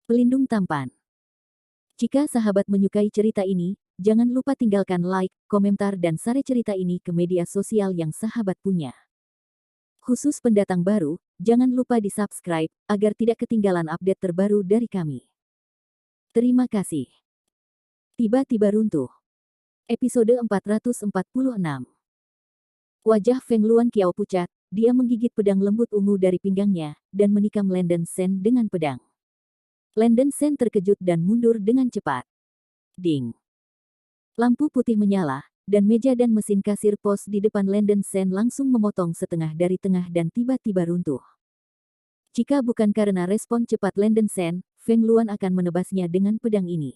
Pelindung tampan. Jika sahabat menyukai cerita ini, jangan lupa tinggalkan like, komentar dan share cerita ini ke media sosial yang sahabat punya. Khusus pendatang baru, jangan lupa di-subscribe, agar tidak ketinggalan update terbaru dari kami. Terima kasih. Tiba-tiba runtuh. Episode 446. Wajah Feng Luan kiau pucat, dia menggigit pedang lembut ungu dari pinggangnya, dan menikam Landen Sen dengan pedang. Landen Sen terkejut dan mundur dengan cepat. Ding. Lampu putih menyala, dan meja dan mesin kasir pos di depan Landen Sen langsung memotong setengah dari tengah dan tiba-tiba runtuh. Jika bukan karena respon cepat Landen Sen, Feng Luan akan menebasnya dengan pedang ini.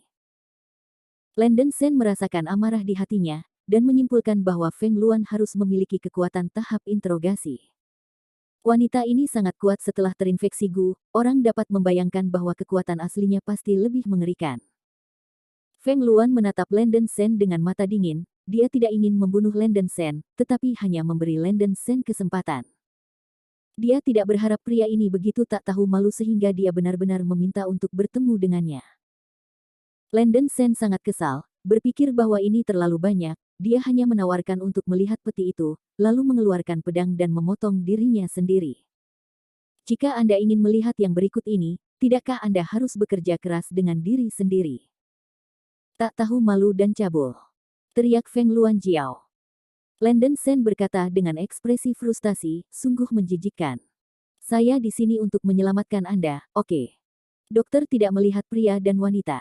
Landen Sen merasakan amarah di hatinya, dan menyimpulkan bahwa Feng Luan harus memiliki kekuatan tahap interogasi. Wanita ini sangat kuat setelah terinfeksi Gu, orang dapat membayangkan bahwa kekuatan aslinya pasti lebih mengerikan. Feng Luan menatap Landen Sen dengan mata dingin, dia tidak ingin membunuh Landen Sen, tetapi hanya memberi Landen Sen kesempatan. Dia tidak berharap pria ini begitu tak tahu malu sehingga dia benar-benar meminta untuk bertemu dengannya. Landen Sen sangat kesal, berpikir bahwa ini terlalu banyak, dia hanya menawarkan untuk melihat peti itu, lalu mengeluarkan pedang dan memotong dirinya sendiri. Jika Anda ingin melihat yang berikut ini, tidakkah Anda harus bekerja keras dengan diri sendiri? Tak tahu malu dan cabul. Teriak Feng Luan Jiao. Landen Sen berkata dengan ekspresi frustasi, sungguh menjijikkan. Saya di sini untuk menyelamatkan Anda, oke. Dokter tidak melihat pria dan wanita.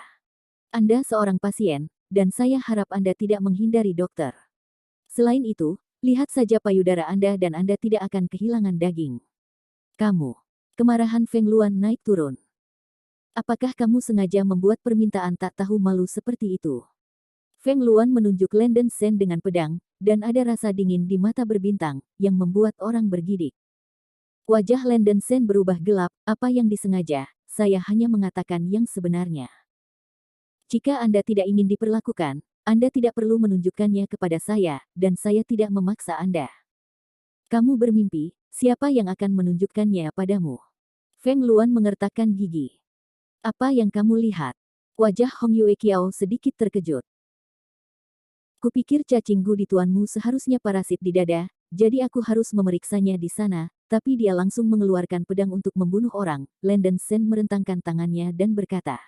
Anda seorang pasien, dan saya harap Anda tidak menghindari dokter. Selain itu, lihat saja payudara Anda dan Anda tidak akan kehilangan daging. Kamu. Kemarahan Feng Luan naik turun. Apakah kamu sengaja membuat permintaan tak tahu malu seperti itu? Feng Luan menunjuk Landen Sen dengan pedang, dan ada rasa dingin di mata berbintang, yang membuat orang bergidik. Wajah Landen Sen berubah gelap, apa yang disengaja, saya hanya mengatakan yang sebenarnya. Jika Anda tidak ingin diperlakukan, Anda tidak perlu menunjukkannya kepada saya, dan saya tidak memaksa Anda. Kamu bermimpi, siapa yang akan menunjukkannya padamu? Feng Luan mengertakkan gigi. Apa yang kamu lihat? Wajah Hong Yue Kiao sedikit terkejut. Kupikir cacing Gu di tuanmu seharusnya parasit di dada, jadi aku harus memeriksanya di sana, tapi dia langsung mengeluarkan pedang untuk membunuh orang. Landen Sen merentangkan tangannya dan berkata.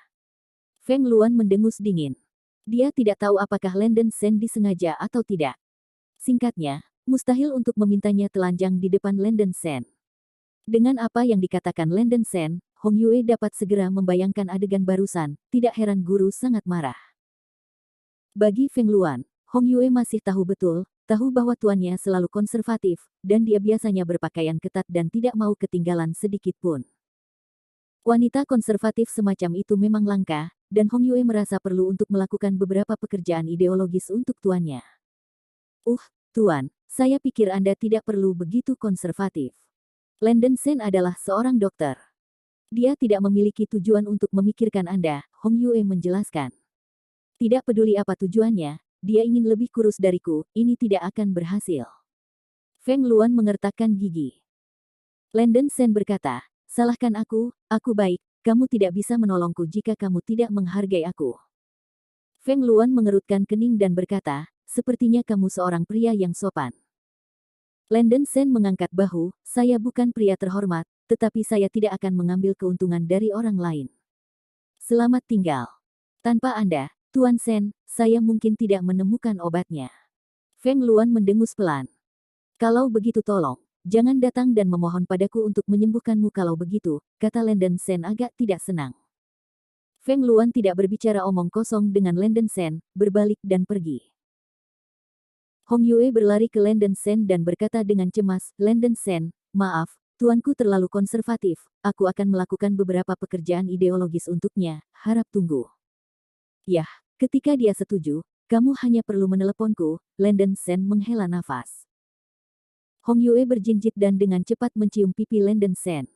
Feng Luan mendengus dingin. Dia tidak tahu apakah Landen Sen disengaja atau tidak. Singkatnya, mustahil untuk memintanya telanjang di depan Landen Sen. Dengan apa yang dikatakan Landen Sen, Hong Yue dapat segera membayangkan adegan barusan, tidak heran guru sangat marah. Bagi Feng Luan, Hong Yue masih tahu bahwa tuannya selalu konservatif, dan dia biasanya berpakaian ketat dan tidak mau ketinggalan sedikit pun. Wanita konservatif semacam itu memang langka, dan Hong Yue merasa perlu untuk melakukan beberapa pekerjaan ideologis untuk tuannya. Tuan, saya pikir Anda tidak perlu begitu konservatif. Landen Sen adalah seorang dokter. Dia tidak memiliki tujuan untuk memikirkan Anda, Hong Yue menjelaskan. Tidak peduli apa tujuannya, dia ingin lebih kurus dariku, ini tidak akan berhasil. Feng Luan mengertakkan gigi. Landen Sen berkata, salahkan aku baik, kamu tidak bisa menolongku jika kamu tidak menghargai aku. Feng Luan mengerutkan kening dan berkata, sepertinya kamu seorang pria yang sopan. Landen Sen mengangkat bahu, saya bukan pria terhormat, tetapi saya tidak akan mengambil keuntungan dari orang lain. Selamat tinggal. Tanpa Anda, Tuan Sen, saya mungkin tidak menemukan obatnya. Feng Luan mendengus pelan. Kalau begitu tolong, jangan datang dan memohon padaku untuk menyembuhkanmu kalau begitu, kata Landen Sen agak tidak senang. Feng Luan tidak berbicara omong kosong dengan Landen Sen, berbalik dan pergi. Hong Yue berlari ke Landen Sen dan berkata dengan cemas, Landen Sen, maaf, tuanku terlalu konservatif, aku akan melakukan beberapa pekerjaan ideologis untuknya, harap tunggu. Yah, ketika dia setuju, kamu hanya perlu meneleponku, Landen Sen menghela nafas. Hong Yue berjinjit dan dengan cepat mencium pipi Landen Sen.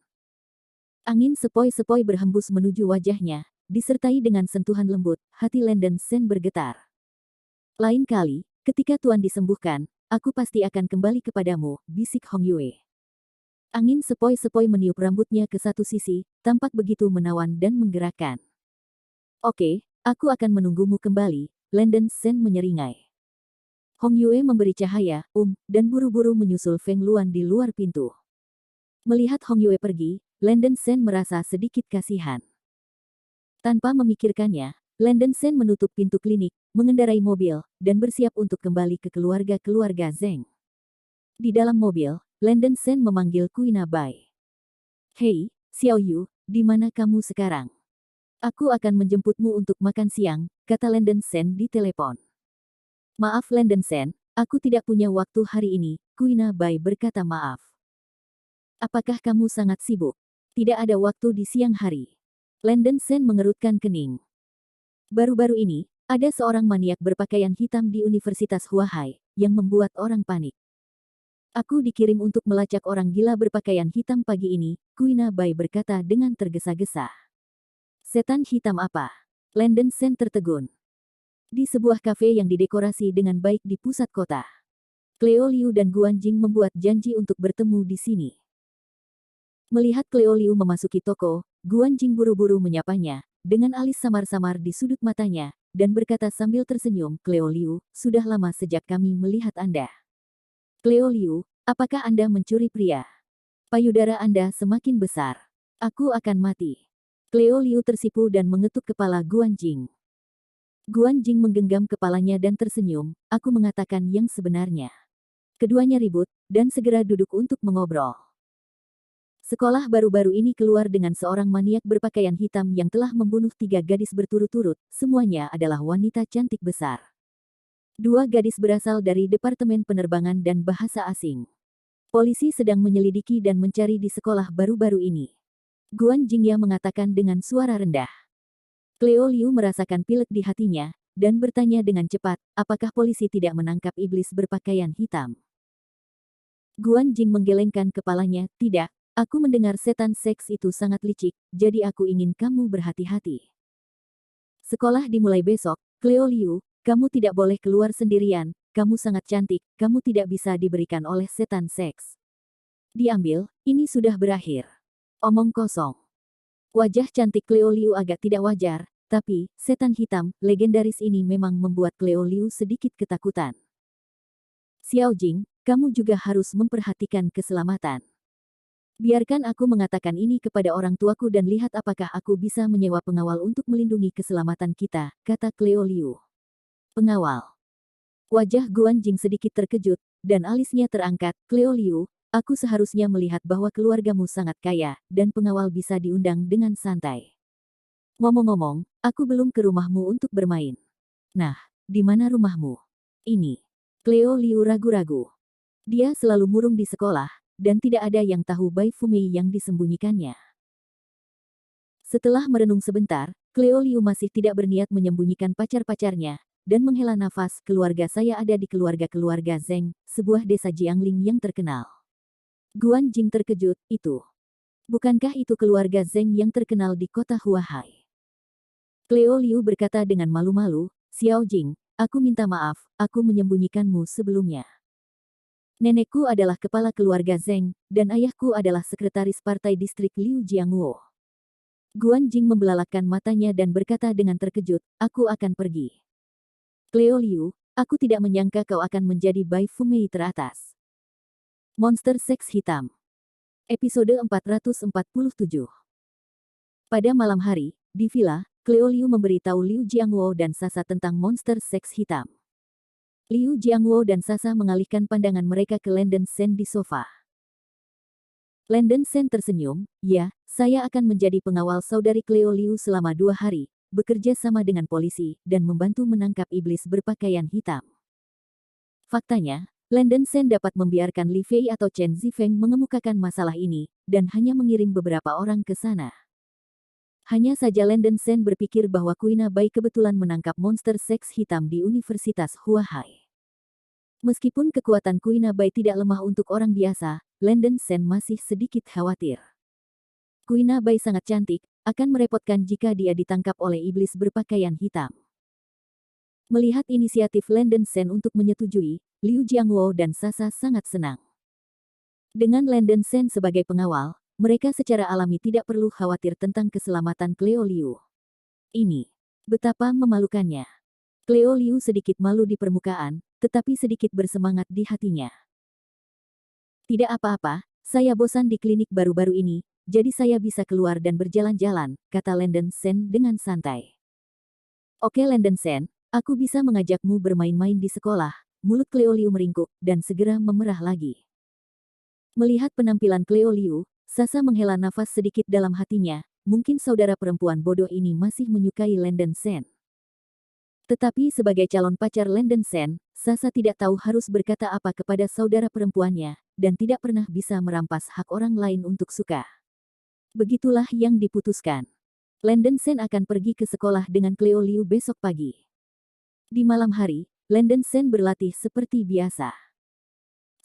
Angin sepoi-sepoi berhembus menuju wajahnya, disertai dengan sentuhan lembut, hati Landen Sen bergetar. Lain kali, ketika Tuan disembuhkan, aku pasti akan kembali kepadamu, bisik Hong Yue. Angin sepoi-sepoi meniup rambutnya ke satu sisi, tampak begitu menawan dan menggerakkan. Oke, aku akan menunggumu kembali, Landon Sen menyeringai. Hong Yue memberi cahaya, dan buru-buru menyusul Feng Luan di luar pintu. Melihat Hong Yue pergi, Landon Sen merasa sedikit kasihan. Tanpa memikirkannya, Landon Sen menutup pintu klinik, mengendarai mobil, dan bersiap untuk kembali ke keluarga-keluarga Zeng. Di dalam mobil, Landon Sen memanggil Kuina Bai. Hei, Xiao Yu, di mana kamu sekarang? Aku akan menjemputmu untuk makan siang, kata Landon Sen di telepon. Maaf Landon Sen, aku tidak punya waktu hari ini, Kuina Bai berkata maaf. Apakah kamu sangat sibuk? Tidak ada waktu di siang hari. Landon Sen mengerutkan kening. Baru-baru ini, ada seorang maniak berpakaian hitam di Universitas Huahai, yang membuat orang panik. Aku dikirim untuk melacak orang gila berpakaian hitam pagi ini, Kuina Bai berkata dengan tergesa-gesa. Setan hitam apa? Landon Sen tertegun. Di sebuah kafe yang didekorasi dengan baik di pusat kota. Cleo Liu dan Guan Jing membuat janji untuk bertemu di sini. Melihat Cleo Liu memasuki toko, Guan Jing buru-buru menyapanya, dengan alis samar-samar di sudut matanya, dan berkata sambil tersenyum, Cleo Liu, sudah lama sejak kami melihat Anda. Cleo Liu, apakah Anda mencuri pria? Payudara Anda semakin besar. Aku akan mati. Cleo Liu tersipu dan mengetuk kepala Guan Jing. Guan Jing menggenggam kepalanya dan tersenyum, aku mengatakan yang sebenarnya. Keduanya ribut, dan segera duduk untuk mengobrol. Sekolah baru-baru ini keluar dengan seorang maniak berpakaian hitam yang telah membunuh 3 gadis berturut-turut, semuanya adalah wanita cantik besar. 2 gadis berasal dari Departemen Penerbangan dan Bahasa Asing. Polisi sedang menyelidiki dan mencari di sekolah baru-baru ini. Guan Jingya mengatakan dengan suara rendah. Cleo Liu merasakan pilek di hatinya, dan bertanya dengan cepat, apakah polisi tidak menangkap iblis berpakaian hitam? Guan Jing menggelengkan kepalanya, tidak. Aku mendengar setan seks itu sangat licik, jadi aku ingin kamu berhati-hati. Sekolah dimulai besok, Cleo Liu, kamu tidak boleh keluar sendirian, kamu sangat cantik, kamu tidak bisa diberikan oleh setan seks. Diambil, ini sudah berakhir. Omong kosong. Wajah cantik Cleo Liu agak tidak wajar, tapi, setan hitam, legendaris ini memang membuat Cleo Liu sedikit ketakutan. Xiao Jing, kamu juga harus memperhatikan keselamatan. Biarkan aku mengatakan ini kepada orang tuaku dan lihat apakah aku bisa menyewa pengawal untuk melindungi keselamatan kita, kata Cleo Liu. Pengawal. Wajah Guan Jing sedikit terkejut, dan alisnya terangkat, Cleo Liu, aku seharusnya melihat bahwa keluargamu sangat kaya, dan pengawal bisa diundang dengan santai. Ngomong-ngomong, aku belum ke rumahmu untuk bermain. Nah, di mana rumahmu? Ini. Cleo Liu ragu-ragu. Dia selalu murung di sekolah, dan tidak ada yang tahu Bai Fumei yang disembunyikannya. Setelah merenung sebentar, Cleo Liu masih tidak berniat menyembunyikan pacar-pacarnya, dan menghela nafas, keluarga saya ada di keluarga-keluarga Zeng, sebuah desa Jiangling yang terkenal. Guan Jing terkejut, itu. Bukankah itu keluarga Zeng yang terkenal di kota Huahai? Cleo Liu berkata dengan malu-malu, Xiao Jing, aku minta maaf, aku menyembunyikanmu sebelumnya. Nenekku adalah kepala keluarga Zeng, dan ayahku adalah sekretaris partai distrik Liu Jiangwo. Guan Jing membelalakkan matanya dan berkata dengan terkejut, aku akan pergi. Cleo Liu, aku tidak menyangka kau akan menjadi Bai Fumei teratas. Monster Seks Hitam. Episode 447. Pada malam hari, di villa, Cleo Liu memberitahu Liu Jiangwo dan Sasa tentang monster seks hitam. Liu Jiangwo dan Sasa mengalihkan pandangan mereka ke Landon Sen di sofa. Landon Sen tersenyum, ya, saya akan menjadi pengawal saudari Cleo Liu selama 2 hari, bekerja sama dengan polisi, dan membantu menangkap iblis berpakaian hitam. Faktanya, Landon Sen dapat membiarkan Li Fei atau Chen Zifeng mengemukakan masalah ini, dan hanya mengirim beberapa orang ke sana. Hanya saja Landon Sen berpikir bahwa Kuina Bai kebetulan menangkap monster seks hitam di Universitas Huahai. Meskipun kekuatan Kuina Bai tidak lemah untuk orang biasa, Landon Sen masih sedikit khawatir. Kuina Bai sangat cantik, akan merepotkan jika dia ditangkap oleh iblis berpakaian hitam. Melihat inisiatif Landon Sen untuk menyetujui, Liu Jiangwo dan Sasa sangat senang. Dengan Landon Sen sebagai pengawal, mereka secara alami tidak perlu khawatir tentang keselamatan Cleo Liu. Ini betapa memalukannya. Cleo Liu sedikit malu di permukaan, tetapi sedikit bersemangat di hatinya. Tidak apa-apa, saya bosan di klinik baru-baru ini, jadi saya bisa keluar dan berjalan-jalan, kata Landon Sen dengan santai. Oke Landon Sen, aku bisa mengajakmu bermain-main di sekolah. Mulut Cleo Liu meringkuk, dan segera memerah lagi. Melihat penampilan Cleo Liu, Sasa menghela nafas sedikit dalam hatinya, mungkin saudara perempuan bodoh ini masih menyukai Landon Sen. Tetapi sebagai calon pacar Landon Sen, Sasa tidak tahu harus berkata apa kepada saudara perempuannya, dan tidak pernah bisa merampas hak orang lain untuk suka. Begitulah yang diputuskan. Landon Sen akan pergi ke sekolah dengan Cleo Liu besok pagi. Di malam hari, Landon Sen berlatih seperti biasa.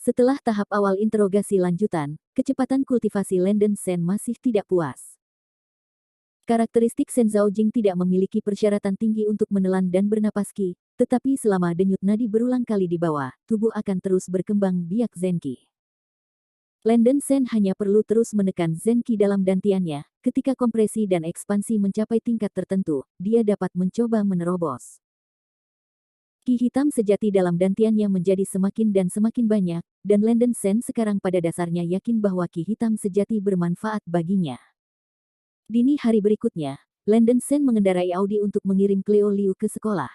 Setelah tahap awal interogasi lanjutan, kecepatan kultivasi Landon Sen masih tidak puas. Karakteristik Sen Zhaojing tidak memiliki persyaratan tinggi untuk menelan dan bernapas qi, tetapi selama denyut nadi berulang kali di bawah, tubuh akan terus berkembang biak Zen Qi. Landon Sen hanya perlu terus menekan Zen Qi dalam dantiannya, ketika kompresi dan ekspansi mencapai tingkat tertentu, dia dapat mencoba menerobos. Qi hitam sejati dalam dantiannya menjadi semakin dan semakin banyak, dan Landon Sen sekarang pada dasarnya yakin bahwa Qi hitam sejati bermanfaat baginya. Dini hari berikutnya, Landon Sen mengendarai Audi untuk mengirim Cleo Liu ke sekolah.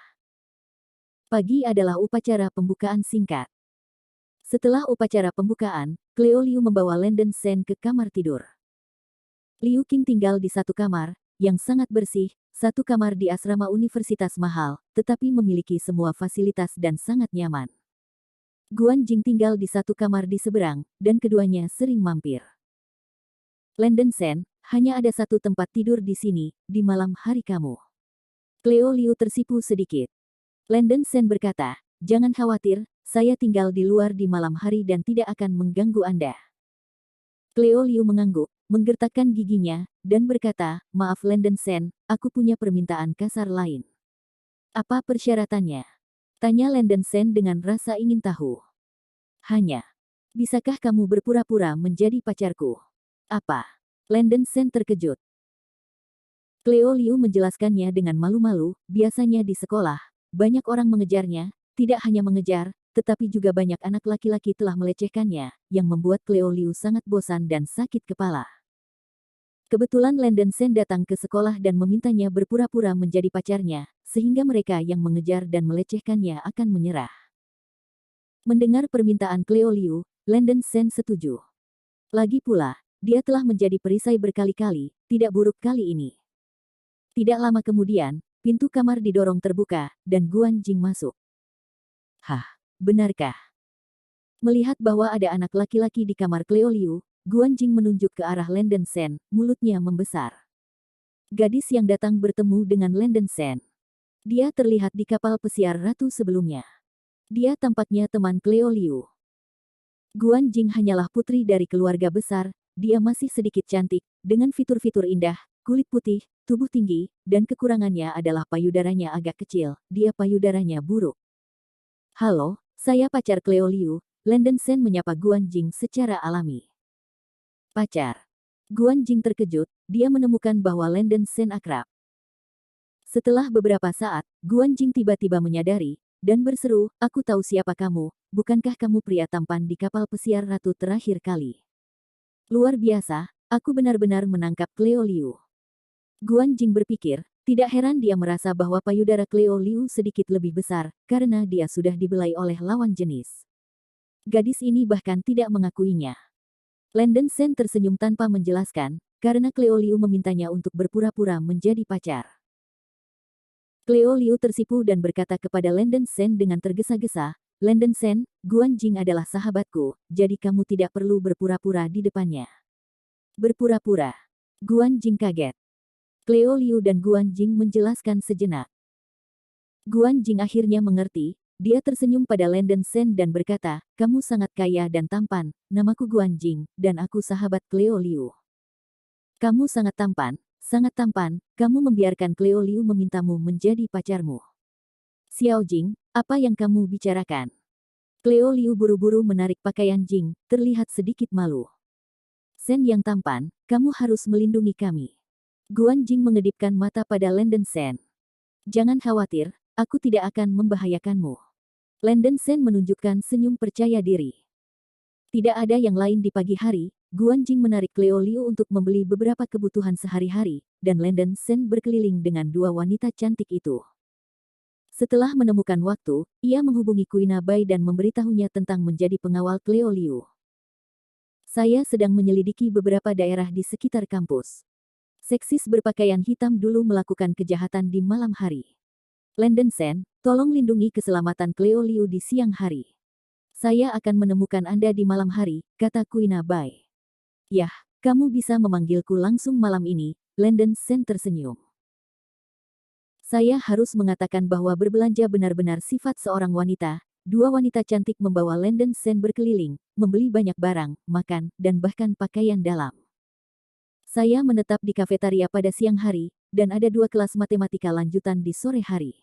Pagi adalah upacara pembukaan singkat. Setelah upacara pembukaan, Cleo Liu membawa Landon Sen ke kamar tidur. Liu Qing tinggal di satu kamar, yang sangat bersih, satu kamar di asrama universitas mahal, tetapi memiliki semua fasilitas dan sangat nyaman. Guan Jing tinggal di satu kamar di seberang, dan keduanya sering mampir. Landon Sen, hanya ada satu tempat tidur di sini, di malam hari kamu. Cleo Liu tersipu sedikit. Landon Sen berkata, jangan khawatir, saya tinggal di luar di malam hari dan tidak akan mengganggu Anda. Cleo Liu mengangguk, menggertakkan giginya, dan berkata, maaf Landon Sen, aku punya permintaan kasar lain. Apa persyaratannya? Tanya Landon Sen dengan rasa ingin tahu. Hanya, bisakah kamu berpura-pura menjadi pacarku? Apa? Landon Sen terkejut. Cleo Liu menjelaskannya dengan malu-malu, biasanya di sekolah, banyak orang mengejarnya, tidak hanya mengejar, tetapi juga banyak anak laki-laki telah melecehkannya, yang membuat Cleo Liu sangat bosan dan sakit kepala. Kebetulan Landon Sen datang ke sekolah dan memintanya berpura-pura menjadi pacarnya, sehingga mereka yang mengejar dan melecehkannya akan menyerah. Mendengar permintaan Cleo Liu, Landon Sen setuju. Lagi pula, dia telah menjadi perisai berkali-kali, tidak buruk kali ini. Tidak lama kemudian, pintu kamar didorong terbuka, dan Guan Jing masuk. Hah? Benarkah? Melihat bahwa ada anak laki-laki di kamar Cleo Liu, Guan Jing menunjuk ke arah Landon Sen, mulutnya membesar. Gadis yang datang bertemu dengan Landon Sen. Dia terlihat di kapal pesiar ratu sebelumnya. Dia tampaknya teman Cleo Liu. Guan Jing hanyalah putri dari keluarga besar, dia masih sedikit cantik, dengan fitur-fitur indah, kulit putih, tubuh tinggi, dan kekurangannya adalah payudaranya agak kecil, dia payudaranya buruk. Halo, saya pacar Cleo Liu, Landon Sen menyapa Guan Jing secara alami. Pacar. Guan Jing terkejut, dia menemukan bahwa Landon Sen akrab. Setelah beberapa saat, Guan Jing tiba-tiba menyadari, dan berseru, aku tahu siapa kamu, bukankah kamu pria tampan di kapal pesiar ratu terakhir kali? Luar biasa, aku benar-benar menangkap Cleo Liu. Guan Jing berpikir, tidak heran dia merasa bahwa payudara Cleo Liu sedikit lebih besar, karena dia sudah dibelai oleh lawan jenis. Gadis ini bahkan tidak mengakuinya. Landon Sen tersenyum tanpa menjelaskan, karena Cleo Liu memintanya untuk berpura-pura menjadi pacar. Cleo Liu tersipu dan berkata kepada Landon Sen dengan tergesa-gesa, Landon Sen, Guan Jing adalah sahabatku, jadi kamu tidak perlu berpura-pura di depannya. Berpura-pura. Guan Jing kaget. Cleo Liu dan Guan Jing menjelaskan sejenak. Guan Jing akhirnya mengerti, dia tersenyum pada Landon Sen dan berkata, kamu sangat kaya dan tampan, namaku Guan Jing, dan aku sahabat Cleo Liu. Kamu sangat tampan, kamu membiarkan Cleo Liu memintamu menjadi pacarmu. Xiao Jing, apa yang kamu bicarakan? Cleo Liu buru-buru menarik pakaian Jing, terlihat sedikit malu. Sen yang tampan, kamu harus melindungi kami. Guan Jing mengedipkan mata pada Lenden Sen. Jangan khawatir, aku tidak akan membahayakanmu. Lenden Sen menunjukkan senyum percaya diri. Tidak ada yang lain di pagi hari, Guan Jing menarik Cleo Liu untuk membeli beberapa kebutuhan sehari-hari, dan Lenden Sen berkeliling dengan dua wanita cantik itu. Setelah menemukan waktu, ia menghubungi Kuina Bai dan memberitahunya tentang menjadi pengawal Cleo Liu. Saya sedang menyelidiki beberapa daerah di sekitar kampus. Seksis berpakaian hitam dulu melakukan kejahatan di malam hari. Lenden Sen, tolong lindungi keselamatan Cleo Liu di siang hari. Saya akan menemukan Anda di malam hari, kata Kuina Bai. Yah, kamu bisa memanggilku langsung malam ini, Lenden Sen tersenyum. Saya harus mengatakan bahwa berbelanja benar-benar sifat seorang wanita. Dua wanita cantik membawa Lenden Sen berkeliling, membeli banyak barang, makan, dan bahkan pakaian dalam. Saya menetap di kafetaria pada siang hari, dan ada dua kelas matematika lanjutan di sore hari.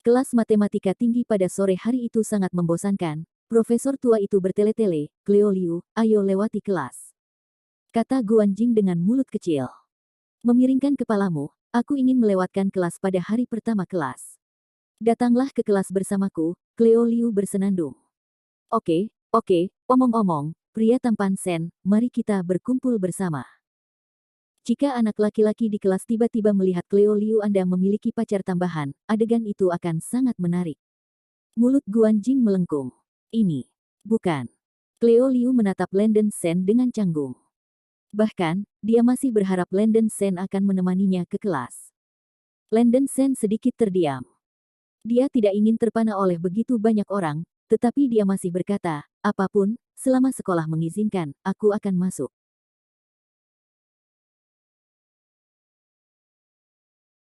Kelas matematika tinggi pada sore hari itu sangat membosankan. Profesor tua itu bertele-tele, Cleo Liu, ayo lewati kelas. Kata Guan Jing dengan mulut kecil. Memiringkan kepalamu, aku ingin melewatkan kelas pada hari pertama kelas. Datanglah ke kelas bersamaku, Cleo Liu bersenandung. Oke, omong-omong, pria tampan Sen, mari kita berkumpul bersama. Jika anak laki-laki di kelas tiba-tiba melihat Cleo Liu Anda memiliki pacar tambahan, adegan itu akan sangat menarik. Mulut Guan Jing melengkung. Ini, bukan. Cleo Liu menatap Lenden Sen dengan canggung. Bahkan, dia masih berharap Lenden Sen akan menemaninya ke kelas. Lenden Sen sedikit terdiam. Dia tidak ingin terpana oleh begitu banyak orang, tetapi dia masih berkata, apapun, selama sekolah mengizinkan, aku akan masuk.